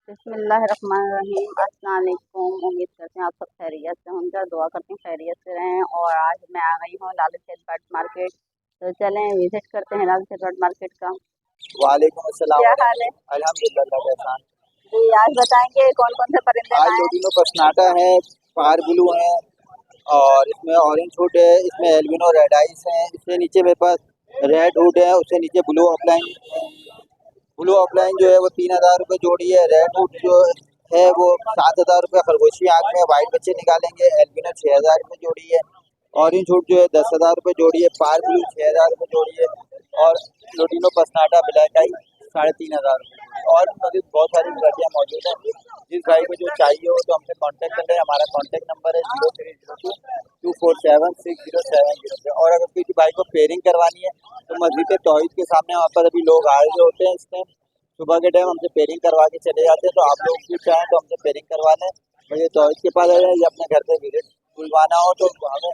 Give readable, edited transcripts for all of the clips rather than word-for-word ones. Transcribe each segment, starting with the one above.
बिस्मिल्लाहिर्रहमानिर्रहीम। अस्सलाम वालेकुम। उम्मीद करते हैं आप सब खैरियत से होंगे और दुआ करते हैं खैरियत से रहें। और आज मैं आ गई हूँ लालू सेठ बर्ड मार्केट, तो चलें विजिट करते हैं लालू सेठ बर्ड मार्केट का। वालेकुम अस्सलाम। क्या हाल है? अल्हम्दुलिल्लाह एहसान। जी, आज बताएंगे कौन कौन से परिंदे आज लाए हैं? लोबिनो पसनाटा है, पार ब्लू है और इसमें ऑरेंज हुड है, इसमें एल्बिनो रेड आइस है, इससे नीचे मेरे पास रेड हुड है, उससे नीचे ब्लू ऑफलाइन है। ब्लू ऑफलाइन जो है वो 3000 रुपये जोड़ी है। रेड हुड जो है वो 7000 रुपये खरगोशी आँख में वाइट बच्चे निकालेंगे। एल्बिनो 6000 रुपये जोड़ी है। ऑरेंज हुड जो है 10,000 रुपये जोड़ी है। पार ब्लू 6000 रुपये जोड़ी है और लोटिनो पसनाटा ब्लैक आई 3500 रुपये। और मजीद बहुत सारी वैरायटियाँ मौजूद हैं। जिस भाई को जो चाहिए हो तो हमसे कांटेक्ट कर लें। हमारा कांटेक्ट नंबर है 0302247607 और अगर किसी भाई को पेयरिंग करवानी है तो मस्जिद तौहीद के सामने वहाँ पर अभी लोग आए हुए होते हैं। इस टाइम सुबह के टाइम हमसे पेयरिंग करवा के चले जाते हैं, तो आप लोग भी चाहें तो हमसे पेयरिंग करवा लें। मुझे तौहीद के पास आ जाए या अपने घर पे विजिट बुलवाना हो तो हमें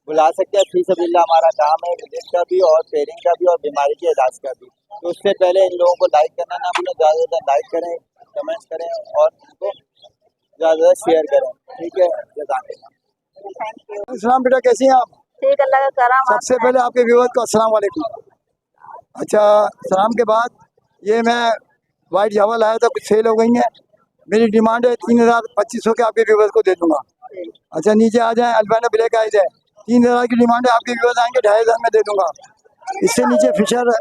बुला सकते हैं। फी सबील्ला हमारा काम है, विजिट का भी और पेयरिंग का भी और बीमारी के इलाज का भी। तो उससे पहले इन लोगों को लाइक करना ना भूलें। ज़्यादा से ज़्यादा लाइक करें, कमेंट्स करें और उनको ज़्यादा शेयर करें। ठीक है, जज़ाकल्लाह। Thank you. अस्सलाम बेटा, कैसी हैं आप? ठीक, अल्लाह का करम। सबसे पहले आपके व्यूअर्स को अस्सलाम वालेकुम। अच्छा, सलाम के बाद ये मैं वाइट चावल आया था, कुछ सेल हो गई हैं। मेरी डिमांड है 3200 के आपके व्यूअर्स को दे दूंगा। अच्छा, नीचे आ जाएं, अल्बानो ब्लैक आइज है, 3000 की डिमांड है, आपके व्यूअर्स आएंगे 2500 में दे दूंगा। इससे नीचे फिशर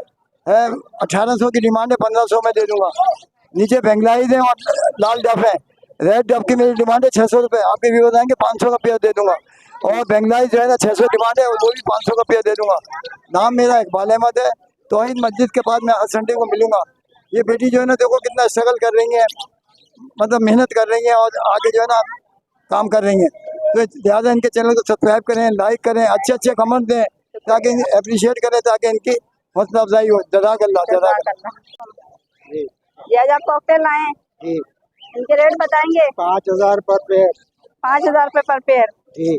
है, 1800 की डिमांड है, 1500 में दे दूंगा। नीचे बेंगलाइज है और लाल डफ है। रेड डफ की मेरी डिमांड है 600 रुपये, आपके व्यूअर्स आएंगे 500 का पेयर दे दूंगा। और बेंगलाइज जो है ना 600 डिमांड है, वो भी 500 का पेयर दे दूंगा। नाम मेरा इकबाल अहमद है। तौहीद मस्जिद के पास मैं हर संडे को मिलूंगा। ये बेटी जो है ना, देखो कितना स्ट्रगल कर रही है, मतलब मेहनत कर रही हैं और आगे जो है ना काम कर रही हैं। तो ज़्यादा इनके चैनल को सब्सक्राइब करें, लाइक करें, अच्छे अच्छे कमेंट दें ताकि अप्रिशिएट करें, ताकि इनकी हौसला अफजाई हो। जज़ाकल्लाह जज़ाकल्लाह। ये आज आप कॉकटेल लाए हैं, जी, इनके रेट बताएंगे? 5000 पर पेयर। 5000 रुपये पर पेयर। जी,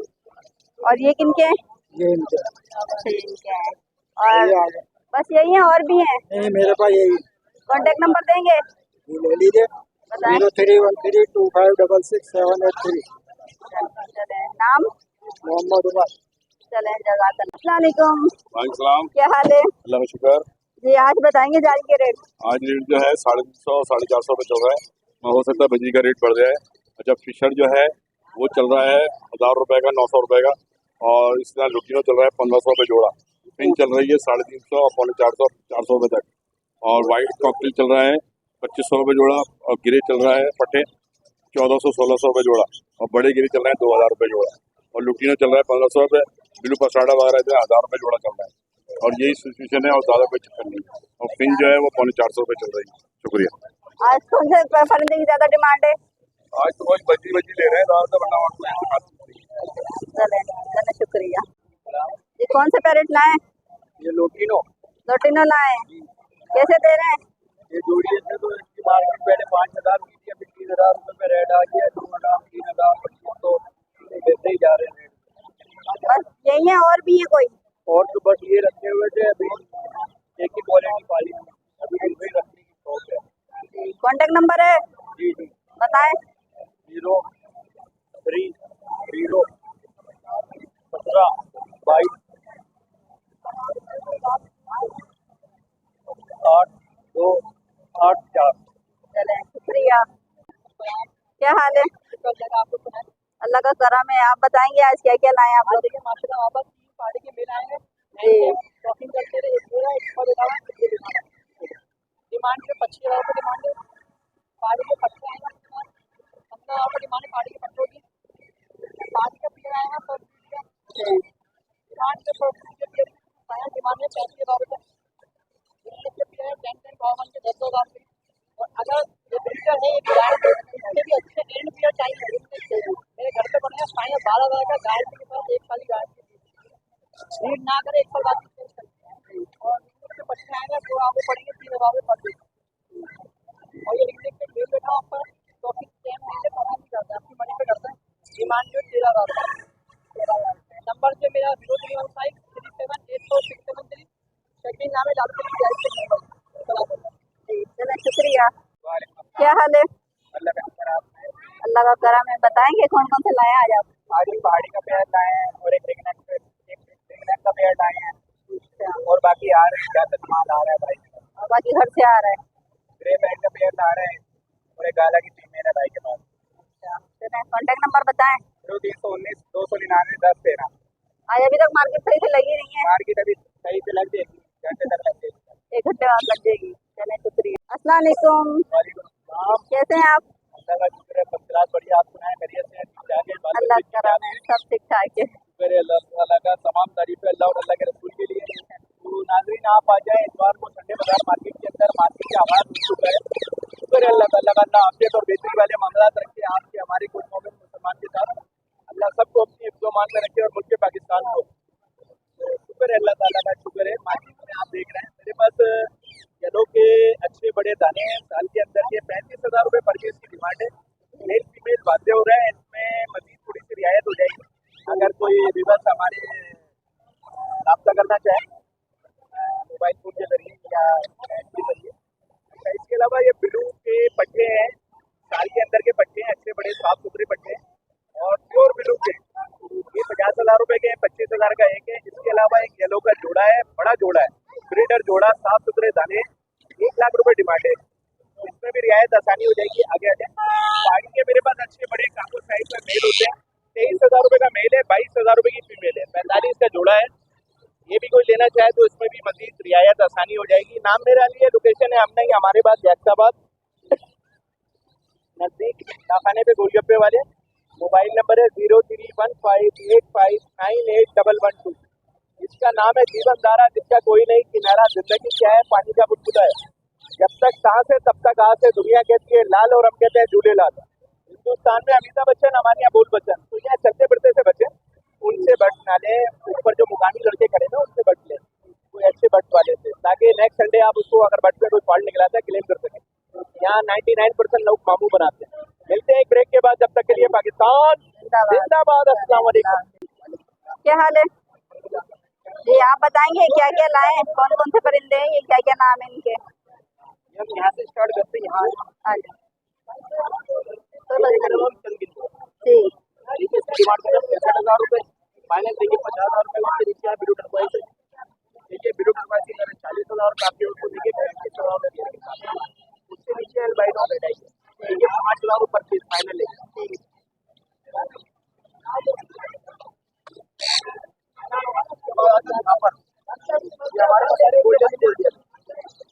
और ये किनके हैं? ये इनके इनके हैं। और बस यही है और भी हैं? नहीं, मेरे पास यही। कॉन्टेक्ट नंबर देंगे? ले लीजिए, बताएं। 0313256783। नाम? मोहम्मद उमर। चलें, जज़ाकल्लाह। अस्सलाम वालेकुम। वालेकुम सलाम। क्या हाल है? अल्लाह का शुक्र। जी, आज बताएंगे जाली के रेट? आज रेट जो है 350 450 रुपये चल रहा है। हो सकता है बजरी का रेट बढ़ जाए। अच्छा, फिशर जो है वो चल रहा है 1000 रुपये का, 900 रुपये का। और इस तरह लुटिनो चल रहा है 1500 रुपये जोड़ा। फिन चल रही है 350 और 450 रुपये तक। और वाइट कॉकटेल चल रहा है 2500 रुपये जोड़ा। और गिरे चल रहा है पट्टे 1400 1600 रुपये जोड़ा। और बड़े गिरे चल रहे हैं 2000 रुपये जोड़ा। और लुटिनो चल रहा है 1500 रुपये। ब्लू पसाड़ा वगैरह जो है 1000 रुपये जोड़ा चल रहा है। और यही सिचुएशन है और ज़्यादा कोई चक्कर नहीं है। और फिन जो है वो 450 रुपये चल रही है। शुक्रिया। आज कौन से परिंदे की ज्यादा डिमांड है? आज तो कोई बजी बजी ले रहे हैं ज़्यादातर, वरना और कोई बात नहीं। चलें, चलें, शुक्रिया। ये कौन से पैरेट लाए? ये लोटिनो लोटिनो लाए, कैसे दे रहे हैं? ये जोड़ी है तो इसकी मार्केट पहले 5000 की थी, अभी 3000 रुपये पे रेट आ गया। 2000 3000 2500 देते ही जा रहे हैं। बस यही है और भी है कोई? और तो बस ये रखे हुए थे, अभी एक ही क्वालिटी पाली थी, अभी इनको ही रखने की शौक है। कॉन्टेक्ट नंबर है? जी जी, बताएं। 03 0 17 22 8 2 8 4। चलें, शुक्रिया। क्या हाल है? अल्लाह का करम है। आप बताएंगे आज क्या क्या लाए आप लोग? माशाल्लाह वापस 3 पार्टी के बिल आए हैं। जी, शॉपिंग करते रहे, डिमांड पे 25,000 रुपये डिमांड है। पार्टी के पट्टे आएगा 15,000 रुपये डिमांड है। पार्टी के पट्टों की पार्टी का पेड़ आएगा तो डिमांड पे डिमांड है 35,000 रुपये। के पेड़ 10 10 के 10,000 रुपये। और अगर ये बिल्डर है, ये ब्रांड इससे भी अच्छे एंड पेड़ चाहिए मेरे घर पे बने हैं 12,000 का गारंटी के साथ, 1 साल की गारंटी रीड ना करे 1 साल बाद और के बच्चे आएंगे तो आपको पड़ेंगे 3,000 रुपये पर डे। और ये लिखने के लिए बैठा आपका टॉपिक सेम नहीं है, कॉपी नहीं करता, आपकी मनी पे करता है। डिमांड जो 13,000 नंबर से मेरा 0315 378467 सेकंड नाम है लालू। चलें, शुक्रिया। क्या हाल है? अल्लाह का शुक्र है। अल्लाह का करम है। बताएंगे कौन कौन से लाए हैं आज आप? आज एक पहाड़ी का पेड़ लाए हैं और एक रिंगनेक का पेड़ लाए हैं। अच्छा, और बाकी आ रहे हैं, क्या सामान आ रहा है भाई। और बाकी घर से आ रहा है। ग्रे पैंट का पेड़ ला रहे हैं और एक गाला की फीमेल है भाई के पास। अच्छा, चलें कॉन्टेक्ट नंबर बताएं। 0319 299 1013। आज अभी तक मार्केट सही से लगी नहीं है, मार्केट अभी सही से लग जाएगी, घंटे तक लग जाएगी। 1 घंटे बाद लग जाएगी। चलें, शुक्रिया। अस्सलाम वालेकुम, वालेकुम सलाम। कैसे हैं आप? अल्लाह का शुक्र है, फर्स्ट क्लास बढ़िया। आप सुनाएं, खैरियत से हैं? ठीक ठाक है? बाल अल्लाह बच्चे का ठीक ठाक करम है, सब ठीक ठाक है। शुक्र है अल्लाह ताला का। तमाम तारीफ है अल्लाह और अल्लाह के रसूल के लिए। तो नाज़रीन, आप आ जाएं इतवार को संडे बाजार मार्केट के अंदर। मार्केट के आवाज़ हो चुका है। शुक्र है अल्लाह ताला का। अल्लाह आफियत और बेहतरी वाले मामलात रखे आपके हमारे कुछ मोमिन मुसलमान के साथ। अल्लाह सबको अपनी हिफ्ज़-ओ-मान में रखे और मुल्क पाकिस्तान को। तो शुक्र है अल्लाह ताला का, शुक्र है। मार्केट में आप देख रहे हैं मेरे पास येलो के अच्छे बड़े दाने हैं। साल के अंदर ये 35,000 रुपये पर पीस की डिमांड है। मेल फीमेल वादे हो रहा है, इसमें मजीद थोड़ी सी रियायत हो जाएगी अगर कोई व्यूअर्स हमारे रब्ता करना चाहे मोबाइल फ़ोन के जरिए या नेट के जरिए। इसके अलावा ये ब्लू के पट्टे हैं, साल के अंदर के पट्टे हैं, अच्छे बड़े साफ सुथरे पट्टे हैं और प्योर ब्लू के। ये 50,000 रुपये के हैं, 25,000 का एक है। इसके अलावा एक येलो का जोड़ा है, बड़ा जोड़ा है, ब्रीडर जोड़ा, साफ सुथरे दाने, 1 लाख रुपये डिमांड है। इसमें भी रियायत आसानी हो जाएगी आगे आगे। पहाड़ी के मेरे पास अच्छे बड़े काको साइज में मेल होते हैं। 23,000 रुपये का मेल है, 22,000 रुपये की फीमेल है, 45 का जोड़ा है। ये भी कोई लेना चाहे तो इसमें भी मजीद रियायत आसानी हो जाएगी। नाम मेरा लिए, लोकेशन है हमने हमारे पास जैक्साबाद नज़दीक नाखाने पे गोलगप्पे वाले। मोबाइल नंबर है 031585981112। इसका नाम है जीवन धारा, जिसका कोई नहीं किनारा। जिंदगी क्या है, पानी का बुलबुला है। जब तक सांस है तब तक आस है। दुनिया कहती है लाल और हम कहते हैं झूले लाल। हिंदुस्तान में अमिताभ बच्चन, हमारे यहाँ बोल बच्चन। तो यह चलते फिरते से बच्चे, उनसे बट ना ले। ऊपर जो मुकामी लड़के खड़े ना, उनसे बट ले, कोई अच्छे बट वाले से, ताकि नेक्स्ट संडे आप उसको अगर बट में कोई फॉल्ट निकला था क्लेम कर सकें। यहाँ 99% लोग मामू बनाते हैं। मिलते हैं एक ब्रेक के बाद, जब तक के लिए पाकिस्तान जिंदाबाद। अस्सलाम वालेकुम। क्या हाल है जी? आप बताएंगे क्या क्या लाए हैं, कौन कौन से परिंदे हैं, ये क्या क्या नाम है इनके? हम यहाँ से स्टार्ट करते हैं, यहाँ आज जी डिमांड करें 65,000 रुपये, फाइनल देखिए 50,000 रुपये वहाँ से नीचे है। बिलू टर्कवाइज देखिए, बिलू टर्कवाइज की करें 40,000 रुपये आपके, उसको देखिए 35,000 रुपये। उससे नीचे एल्बाइनो देखिए 5,000 रुपये पीस फाइनल है। ये हमारे पास सारे गोल्डन गोल्डन,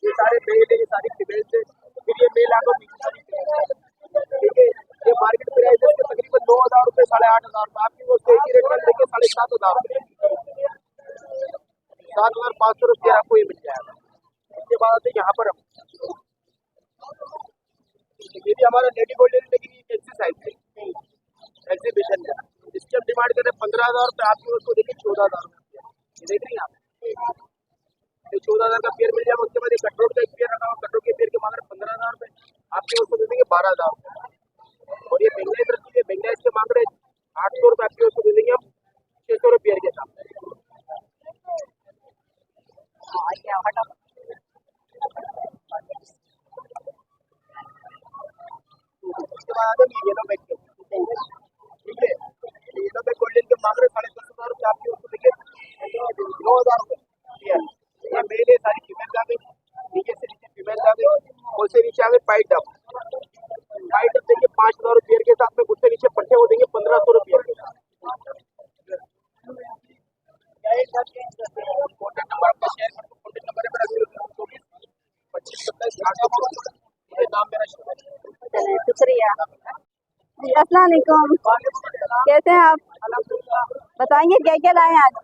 ये सारे मेल है, ये सारी फीमेल है। फिर ये मेल आगे पीछे सारी फीमेल है। ठीक है, ये मार्केट प्राइस है तकरीबन 2,000 रुपये, 8,500 रुपये। आपकी वो एक ही रेट में देखिए 7,500 रुपये, 7,500 रुपये आपको ये मिल जाएगा। इसके बाद यहाँ पर ये भी हमारा लेडी गोल्डन, लेकिन ये कैसी साइज है, एग्जीबिशन है। इसकी हम डिमांड करें 15,000 रुपये, आपकी उसको देखिए 14,000 रुपये। ये देख रही हैं आप, 14,000 का पेयर मिल जाएगा। उसके बाद एक कटरोट का एक पेयर रखा हुआ, कटरोट के पेयर के मांग रहे 15,000 रुपये, आपके उसको दे देंगे 12,000 रुपये। और ये बेंगलाइज रखी है, बेंगलाइज के मांग रहे 800 रुपये, आपके उसको दे देंगे हम 600 रुपये पेयर के साथ। उसके बाद येलो बैग के, ठीक है, येलो बैग गोल्डन के मांग रहे 10,500 रुपये, आपके उसको देखिए 9,000 रुपये। ये मेल है, सारी फीमेल आ गई, नीचे से नीचे फीमेल आ गई, उससे नीचे आ गए पाइट डब। पाइट डब देंगे 5,000 रुपये के साथ में, उससे नीचे पट्टे वो देंगे 1,500 रुपये के साथ। कॉन्टेक्ट नंबर आपका शेयर कर दो, कॉन्टेक्ट नंबर है मेरा 0242527 नाम मेरा शुक्र। चलिए, शुक्रिया। अस्सलाम वालेकुम, कैसे हैं आप? बताएंगे क्या क्या लाए हैं आज?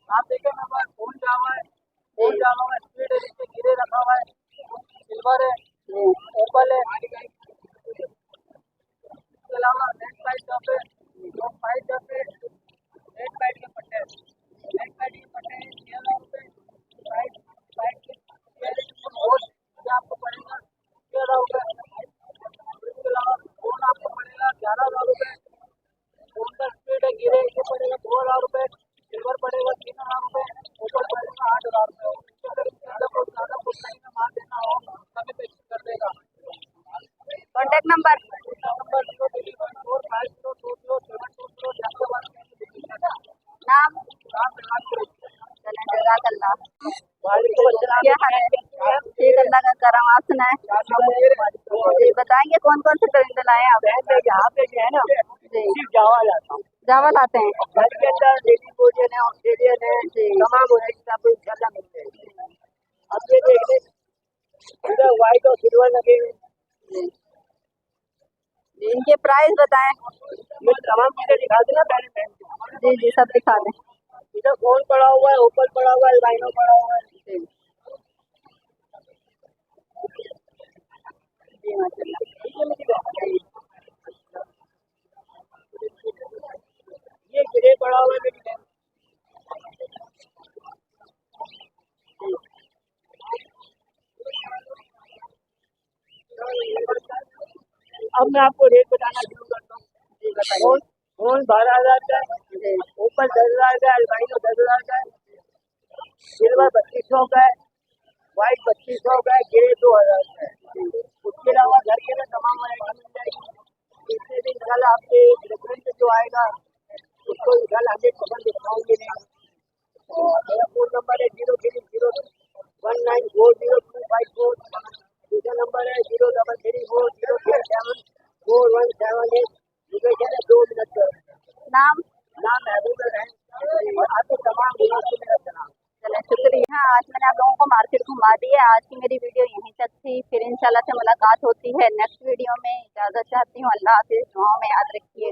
आप देखिए मेरे पास फोन जावा है, स्पीड है, नीचे गिरे रखा हुआ है, सिल्वर है, ओपल है। इसके अलावा नेट पाइट डब है, दो पाइट डब है, नेट पाइट के पट्टे हैं, नेट पाइट के पट्टे 6,000 रुपये। पाइट पाइट के आपको पड़ेगा 13,000 रुपये। इसके अलावा फोन आपको पड़ेगा 11,000 रुपये। फोन का स्पीड है, गिरे ये पड़ेगा 2,000 रुपये, सिल्वर पड़ेगा 3,000 रुपये, ओपल पड़ेगा 8,000 रुपये। अगर इससे ज़्यादा कुछ नहीं में माल देना हो, हमें पेश कर देगा। कॉन्टेक्ट नंबर नाम चलें जज़ाकल्लाह। क्या हाल है? ठीक, अल्लाह का करम। आप सुनाएं? जी, बताएंगे कौन कौन से परिंदे लाए आप? यहाँ पे जो है ना जी, सिर्फ जावा लाता हूँ। जावा लाते हैं। घर के अंदर लेडी भोजन है, ऑस्ट्रेलियन है, जी। तमाम वैरायटी आपको इंशाल्लाह मिलते हैं। अब ये देख लें, इधर व्हाइट और सिल्वर लगे हुए हैं। जी, जी, इनके प्राइस बताएं। ये तमाम चीजें दिखा देना पहले पहन के। जी जी, सब दिखा दें। इधर फोन पड़ा हुआ है, ओपल पड़ा हुआ है, लाइनो पड़ा हुआ है। जी जी, माशाल्लाह। ये ग्रे पड़ा हुआ है मेरी बहन। अब मैं आपको रेट बताना शुरू करता हूँ। जी, बताइए। फोन 12,000 का है, जी ओपल 10,000 का है, अल्बाइनो 10,000 का है, सिल्वर 3200 का है, व्हाइट 3200 का है, ग्रे 2,000 का है। उसके अलावा घर के लिए तमाम वैरायटी मिल जाएगी। इससे भी इंशाल्लाह आपके रेफरेंस जो आएगा उसको इंशाल्लाह 100% डिस्काउंट मिलेगा। और मेरा फोन नंबर है 0301940254। दूसरा नंबर है 0334037417 लोकेशन है 2 मिनट का। नाम नाम महबूब है और आपके तमाम दोस्तों को मेरा सलाम। चलें, शुक्रिया। आज मैंने आप लोगों को मार्केट घुमा दी है। आज की मेरी वीडियो यहीं तक थी। फिर इंशाल्लाह से मुलाकात होती है नेक्स्ट वीडियो में। इजाज़त चाहती हूँ। अल्लाह हाफिज़। दुआओं में याद रखिए।